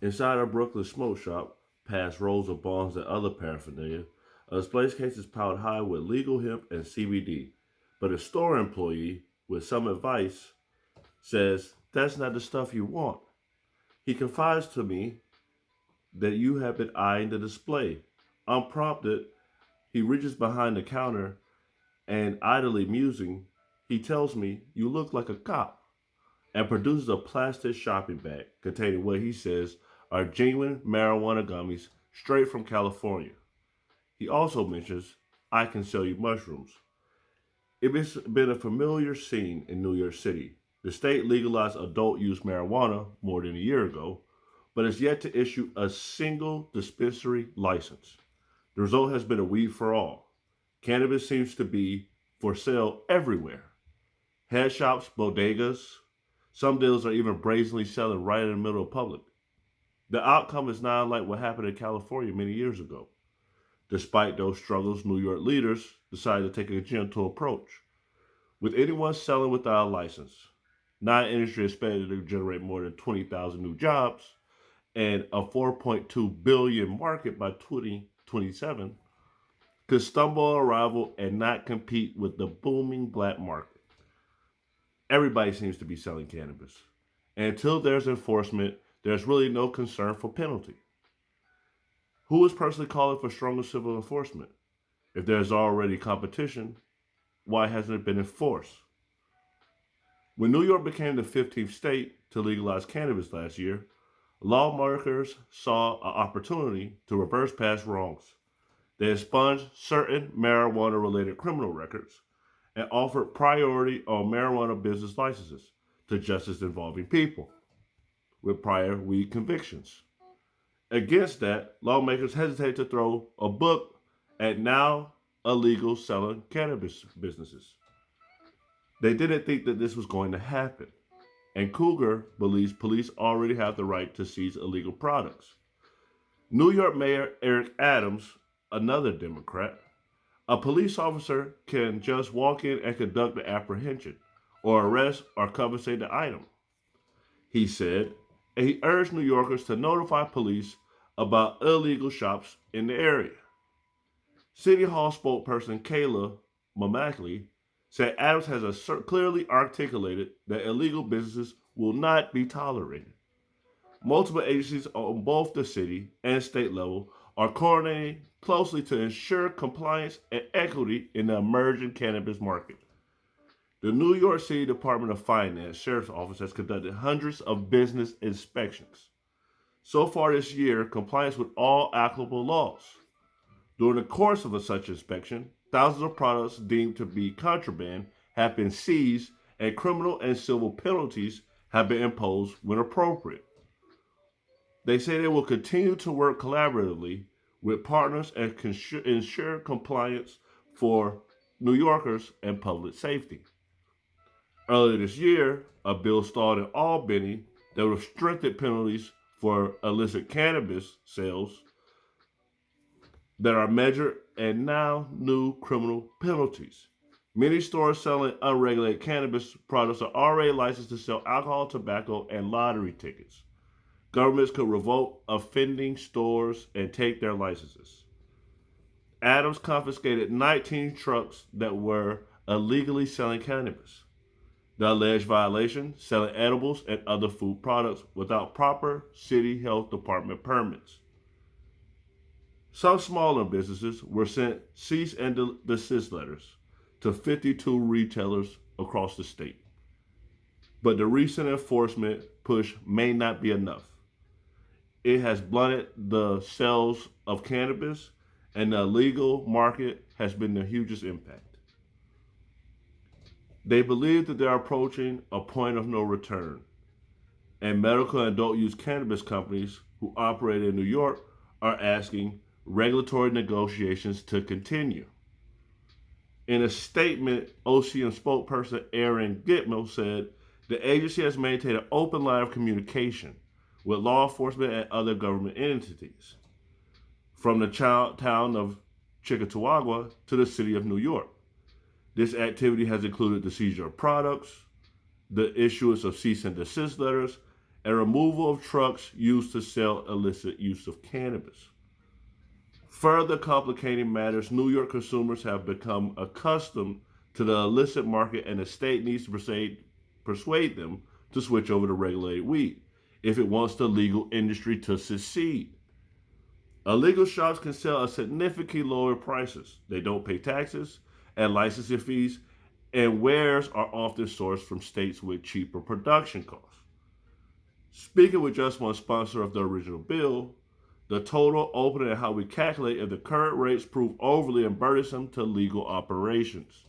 Inside a Brooklyn smoke shop, past rows of bongs and other paraphernalia, a display case is piled high with legal hemp and CBD. But a store employee, with some advice, says, "That's not the stuff you want." He confides to me that you have been eyeing the display. Unprompted, he reaches behind the counter and, idly musing, he tells me, "You look like a cop," and produces a plastic shopping bag containing what he says are genuine marijuana gummies straight from California. He also mentions, "I can sell you mushrooms." It's been a familiar scene in New York City. The state legalized adult use marijuana more than a year ago, but has yet to issue a single dispensary license. The result has been a weed for all. Cannabis seems to be for sale everywhere. Head shops, bodegas, some dealers are even brazenly selling right in the middle of public. The outcome is not unlike what happened in California many years ago. Despite those struggles, New York leaders decided to take a gentle approach. With anyone selling without a license, non-industry expected to generate more than 20,000 new jobs and a 4.2 billion market by 2027 could stumble on arrival and not compete with the booming black market. Everybody seems to be selling cannabis. And until there's enforcement, there's really no concern for penalty. Who is personally calling for stronger civil enforcement? If there's already competition, why hasn't it been enforced? When New York became the 15th state to legalize cannabis last year, lawmakers saw an opportunity to reverse past wrongs. They expunged certain marijuana related criminal records and offered priority on marijuana business licenses to justice involving people with prior weed convictions. Against that, lawmakers hesitate to throw a book at now illegal selling cannabis businesses. They didn't think that this was going to happen. And Cougar believes police already have the right to seize illegal products. New York Mayor Eric Adams, another Democrat, a police officer can just walk in and conduct the apprehension, or arrest or confiscate the item, he said, and he urged New Yorkers to notify police about illegal shops in the area. City Hall spokesperson Kayla Mamackley said Adams has clearly articulated that illegal businesses will not be tolerated. Multiple agencies on both the city and state level are coordinating closely to ensure compliance and equity in the emerging cannabis market. The New York City Department of Finance Sheriff's Office has conducted hundreds of business inspections. So far this year, compliance with all applicable laws. During the course of such inspection, thousands of products deemed to be contraband have been seized and criminal and civil penalties have been imposed when appropriate. They say they will continue to work collaboratively with partners and ensure compliance for New Yorkers and public safety. Earlier this year, a bill stalled in Albany that would have strengthened penalties for illicit cannabis sales that are measured and now new criminal penalties. Many stores selling unregulated cannabis products are already licensed to sell alcohol, tobacco, and lottery tickets. Governments could revoke offending stores and take their licenses. Adams confiscated 19 trucks that were illegally selling cannabis. The alleged violation, selling edibles and other food products without proper city health department permits. Some smaller businesses were sent cease and desist letters to 52 retailers across the state. But the recent enforcement push may not be enough. It has blunted the sales of cannabis, and the illegal market has been the hugest impact. They believe that they are approaching a point of no return, and medical and adult use cannabis companies who operate in New York are asking regulatory negotiations to continue. In a statement, OCM spokesperson Aaron Gitmo said the agency has maintained an open line of communication with law enforcement and other government entities, from the town of Chickamauga to the city of New York. This activity has included the seizure of products, the issuance of cease and desist letters, and removal of trucks used to sell illicit use of cannabis. Further complicating matters, New York consumers have become accustomed to the illicit market, and the state needs to persuade them to switch over to regulated weed if it wants the legal industry to succeed. Illegal shops can sell at significantly lower prices. They don't pay taxes and licensing fees, and wares are often sourced from states with cheaper production costs. Speaking with just one sponsor of the original bill, the total, opening, and how we calculate if the current rates prove overly and burdensome to legal operations.